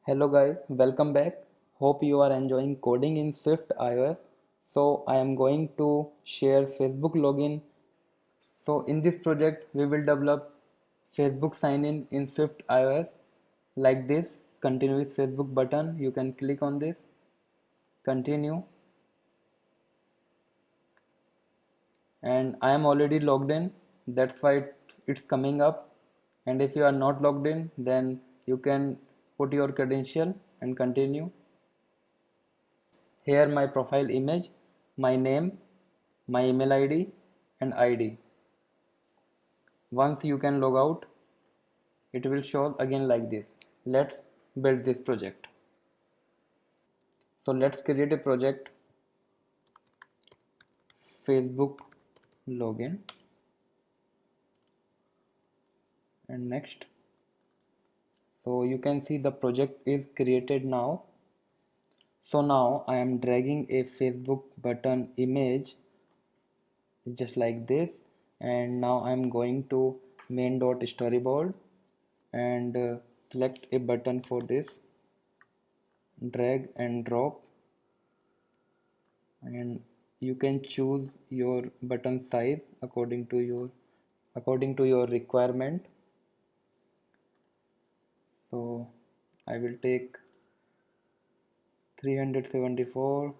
Hello guys, welcome back. Hope you are enjoying coding in Swift iOS. So I am going to share Facebook login. So in this project we will develop Facebook sign in Swift iOS like this. Continue with Facebook button. You can click on this. Continue. And I am already logged in. That's why it's coming up. And if you are not logged in, then you can put your credential and continue. Here my profile image, my name, my email ID and ID. Once you can log out, it will show again like this. Let's build this project. So let's create a project, Facebook login, and next. So you can see the project is created now. So now I am dragging a Facebook button image just like this, and now I'm going to main.storyboard and select a button for this, drag and drop, and you can choose your button size according to your requirement. So I will take 374,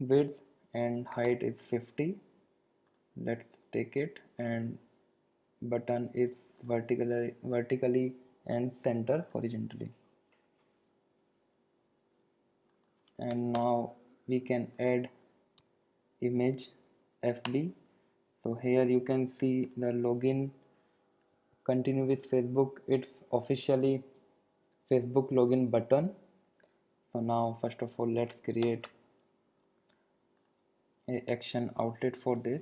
width and height is 50. Let's take it, and button is vertically and center horizontally. And now we can add image FB. So here you can see the login. Continue with Facebook. It's officially Facebook login button. So now first of all let's create a action outlet for this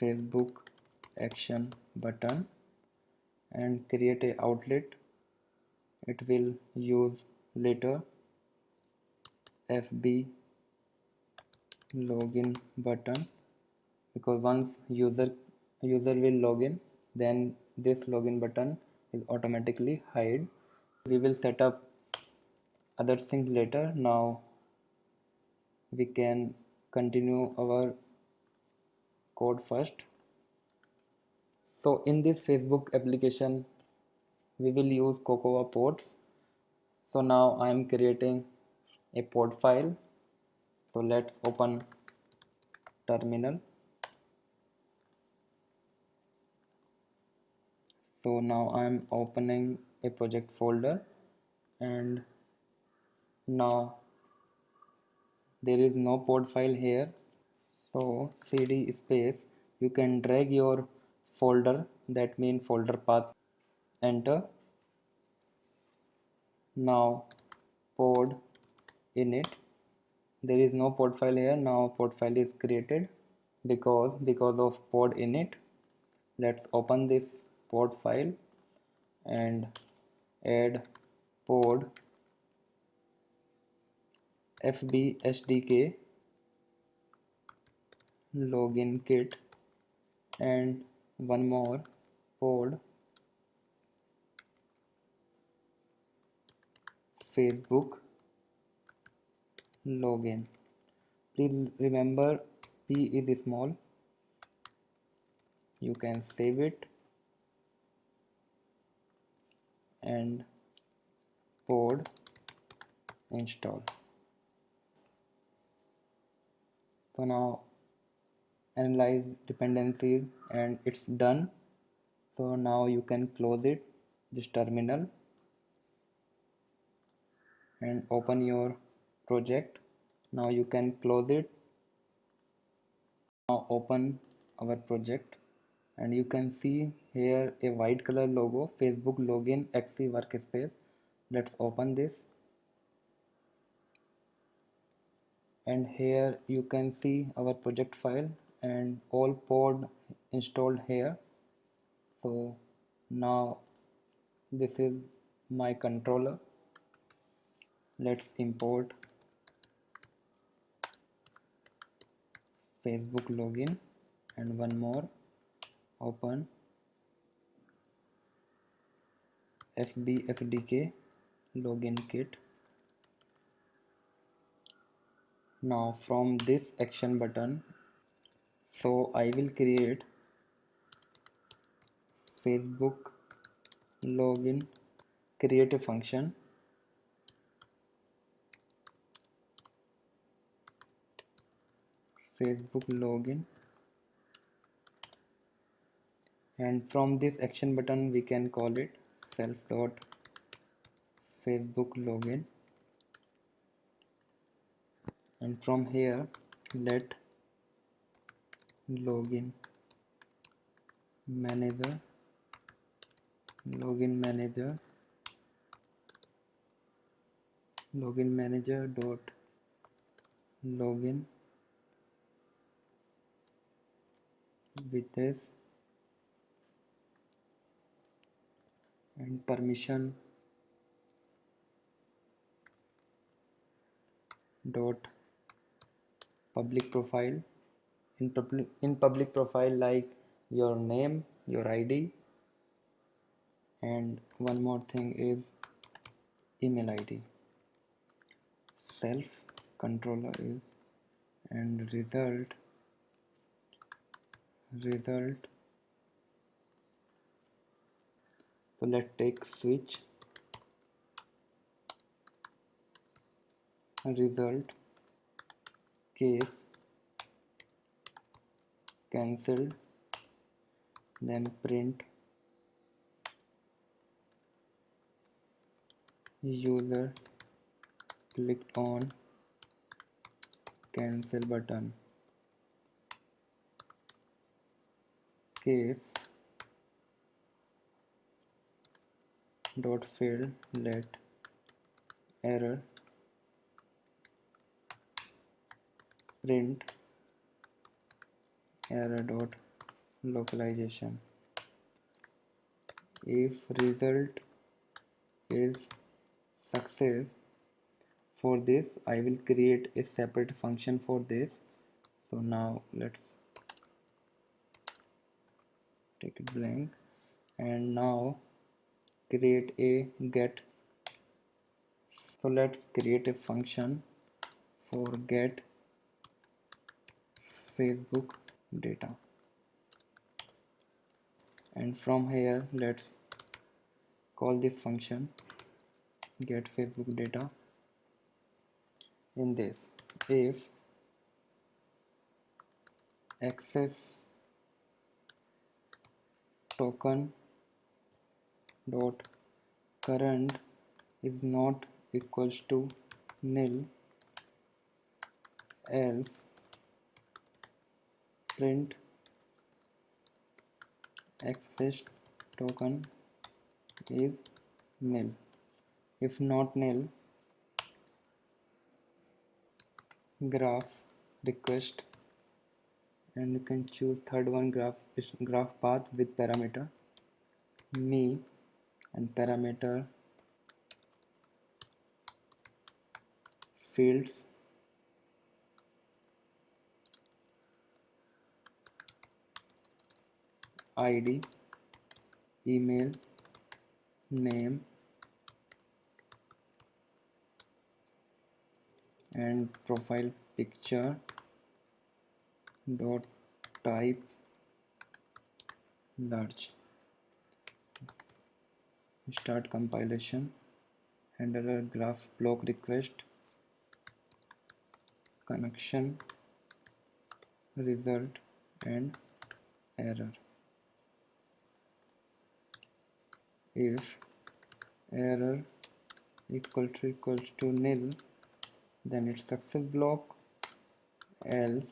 Facebook action button, and create a outlet. It will use later FB login button, because once user will log in, then this login button is automatically hide. We will set up other things later. Now we can continue our code first. So in this Facebook application we will use Cocoa pods. So now I am creating a pod file. So let's open terminal. So now I am opening a project folder, and now there is no pod file here. So cd space, you can drag your folder, that means folder path, enter. Now pod init, there is no pod file here. Now pod file is created because of pod init. Let's open this pod file and add pod fb sdk login kit and one more pod Facebook login. Please remember p is small. You can save it and pod install. So now analyze dependencies and it's done. So now you can close it, this terminal, and open your project. Now you can close it. Now open our project, and you can see here a white color logo, Facebook login XC workspace. Let's open this, and here you can see our project file and all pod installed here. So now this is my controller. Let's import Facebook login and one more, open. FBFDK login kit. Now from this action button, so I will create Facebook login, create a function, Facebook login, and from this action button we can call it self dot Facebook login, and from here let login manager login manager dot login with this and permission dot public profile. In public profile, like your name, your ID, and one more thing is email ID. Self controller is and result so let's take switch result case cancelled, then print user clicked on cancel button, case dot field let error print error dot localization. If result is success, for this I will create a separate function for this. So now let's take it blank and now create a get. So let's create a function for get Facebook data, and from here let's call this function get Facebook data. In this, if access token dot current is not equals to nil, else print access token is nil. If not nil, graph request, and you can choose third one, graph path with parameter me and parameter fields ID, email, name, and profile picture dot type large. Start compilation, handler graph block request, connection, result, and error. If error equals to nil, then it's success block, else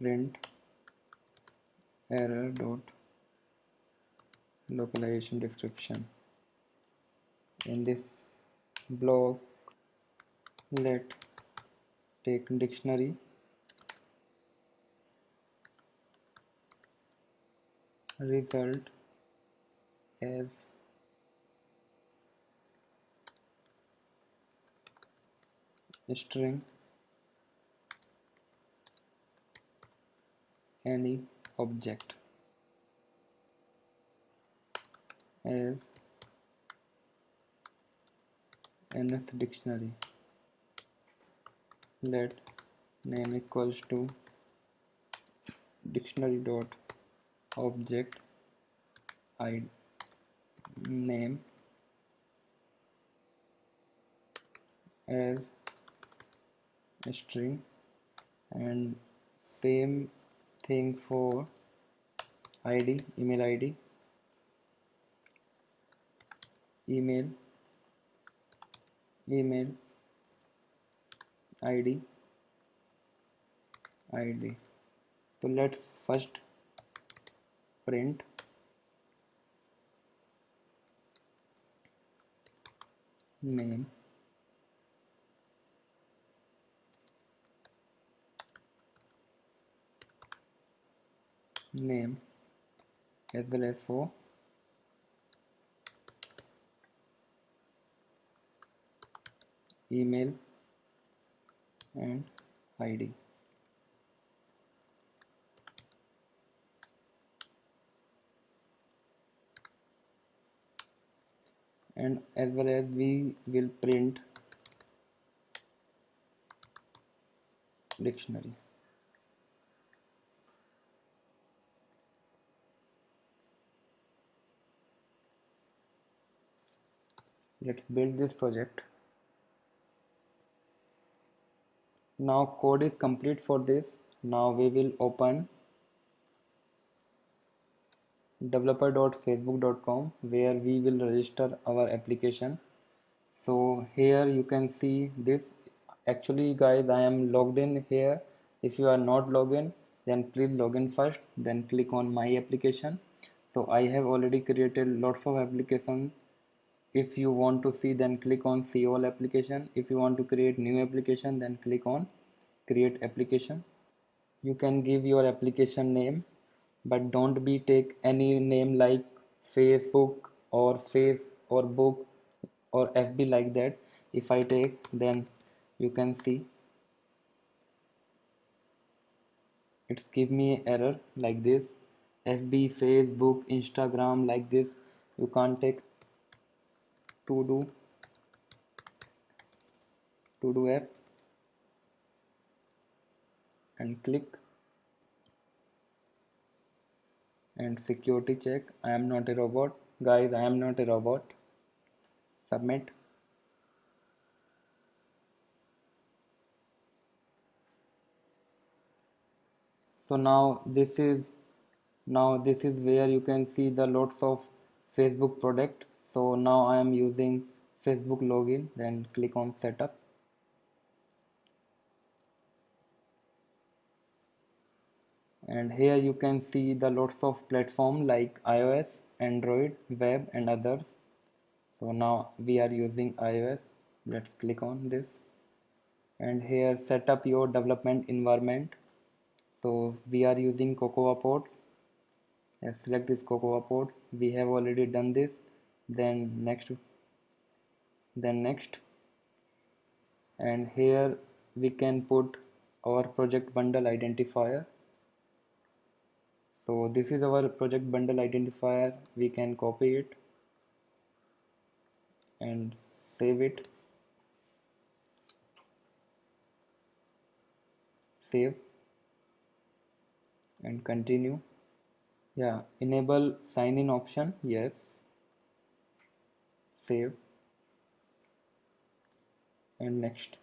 print error dot localization description. In this block, let take dictionary, result as string, any object, as ns dictionary. Let name equals to dictionary dot object id name as a string, and same thing for id, email email id. So let's first print name as well as for email and id. And as well as we will print dictionary. Let's build this project. Now code is complete for this. Now we will open developer.facebook.com where we will register our application. So here you can see this. Actually guys, I am logged in here. If you are not logged in, then please log in first, then click on my application. So I have already created lots of applications. If you want to see, then click on see all application. If you want to create new application, then click on create application. You can give your application name, but don't be take any name like Facebook or face or book or FB like that. If I take, then you can see it's give me error like this. FB, Facebook, Instagram like this. You can't take to do app and click and security check. I am not a robot, guys. I am not a robot. Submit. So now this is where you can see the lots of Facebook product. So now I am using Facebook login, then click on setup. And here you can see the lots of platform like iOS, Android, web and others. So now we are using iOS. Let's click on this. And here set up your development environment. So we are using Cocoa Pods. Select this Cocoa Pods. We have already done this. Then next, and here we can put our project bundle identifier. So this is our project bundle identifier. We can copy it and save it. Save and continue. Yeah, enable sign in option. Yes. Save and next.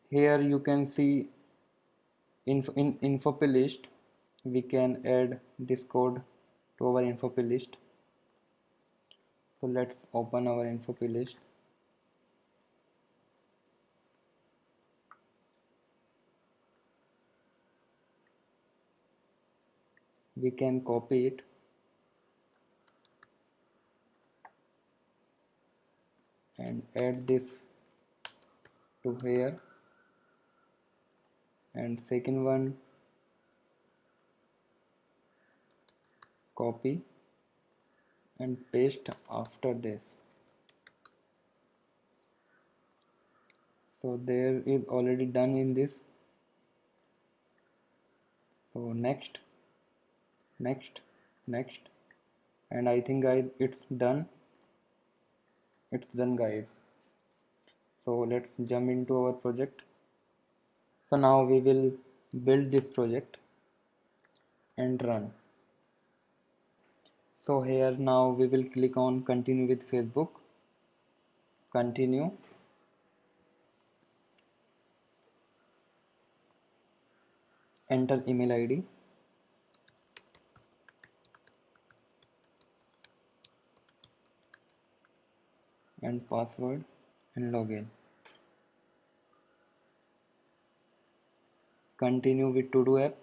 Here you can see in info list. We can add this code to our info list. So let's open our info list. We can copy it and add this to here, and second one copy and paste after this. So there is already done in this. So next, and I think guys it's done guys. So let's jump into our project. So now we will build this project and run. So here now we will click on continue with Facebook, continue, enter email ID and password and login. Continue with to do app,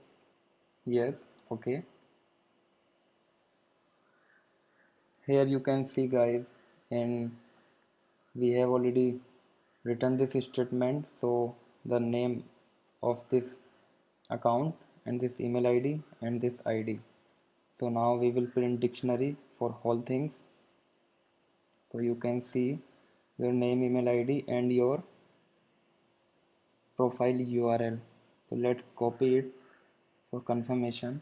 yes, okay. Here you can see guys, and we have already written this statement. So the name of this account and this email ID and this ID. So now we will print dictionary for whole things. So you can see your name, email ID and your profile URL. So let's copy it for confirmation.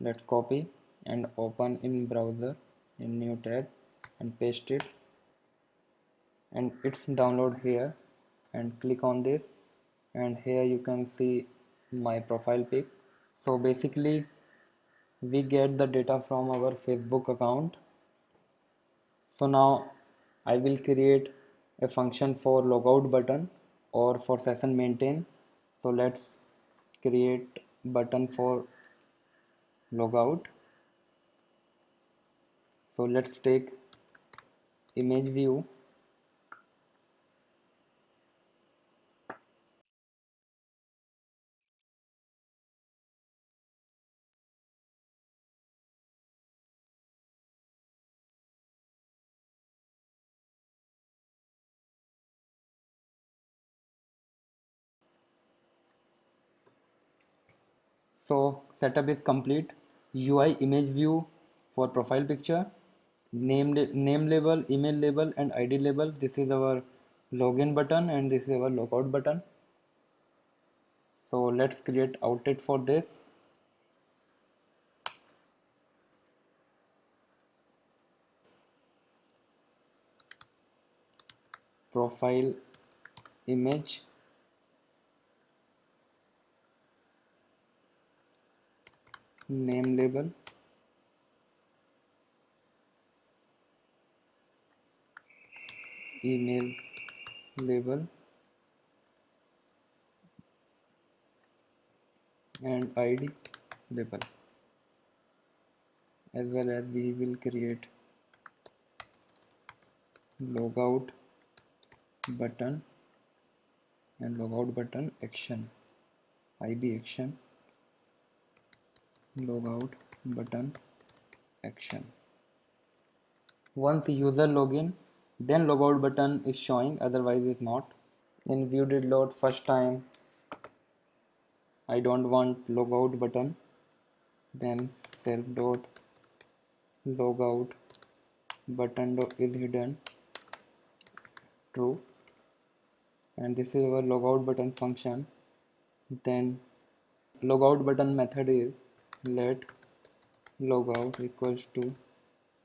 Let's copy and open in browser in new tab and paste it, and it's download here, and click on this, and here you can see my profile pic. So basically we get the data from our Facebook account. So now I will create a function for logout button or for session maintain. So let's create button for logout. So let's take image view, so setup is complete. UI image view for profile picture, name label, email label and ID label. This is our login button and this is our logout button. So let's create outlet for this. Profile image, name label, email label and ID label, as well as we will create logout button and logout button action, IB action, logout button action. Once user login, then logout button is showing, otherwise it's not. In view did load first time, I don't want logout button, then self dot logout button dot is hidden true, and this is our logout button function. Then logout button method is let logout equals to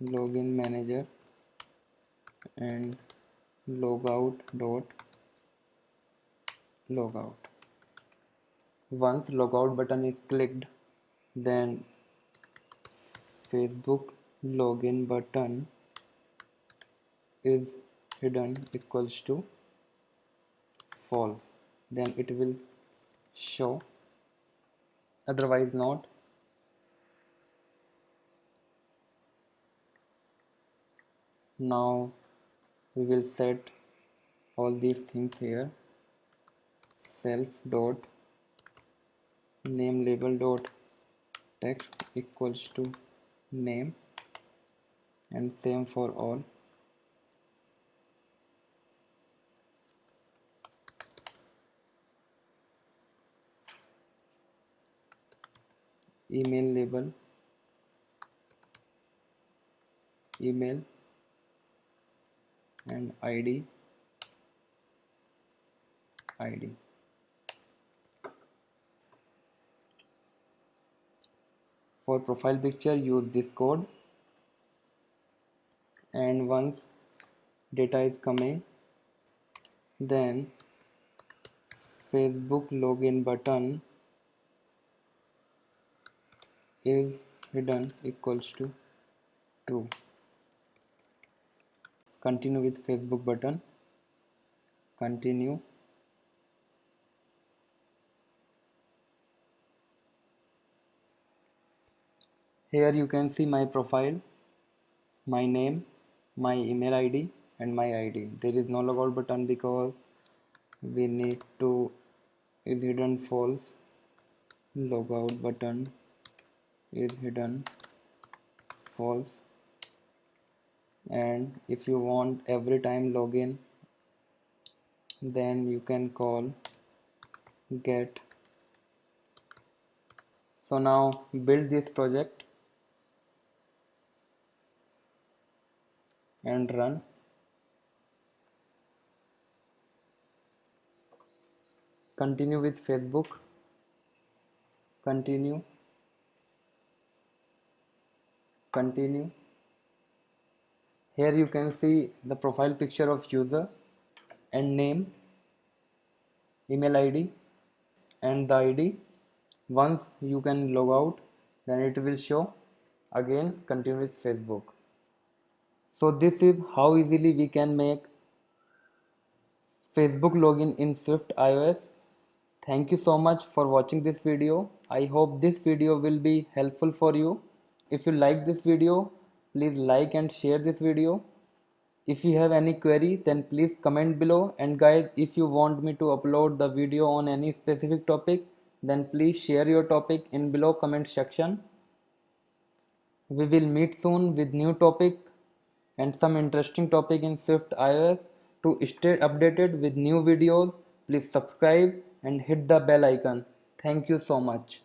login manager and logout dot logout. Once logout button is clicked, then Facebook login button is hidden equals to false, then it will show, otherwise not. Now we will set all these things here. Self dot name label dot text equals to name, and same for all. Email label, email and ID, ID. For profile picture use this code. and once data is coming, then Facebook login button is hidden equals to true. Continue with Facebook button. Continue. Here you can see my profile, my name, my email ID and my ID. There is no logout button because we need to is hidden false. Logout button is hidden false. And if you want every time login, then you can call get. So now build this project and run. Continue with Facebook. Continue. Continue. Here you can see the profile picture of user and name, email ID and the ID. Once you can log out, then it will show. Again continue with Facebook. So this is how easily we can make Facebook login in Swift iOS. Thank you so much for watching this video. I hope this video will be helpful for you. If you like this video, please like and share this video. If you have any query, then please comment below. And guys, if you want me to upload the video on any specific topic, then please share your topic in below comment section. We will meet soon with new topic and some interesting topic in Swift iOS. To stay updated with new videos, please subscribe and hit the bell icon. Thank you so much.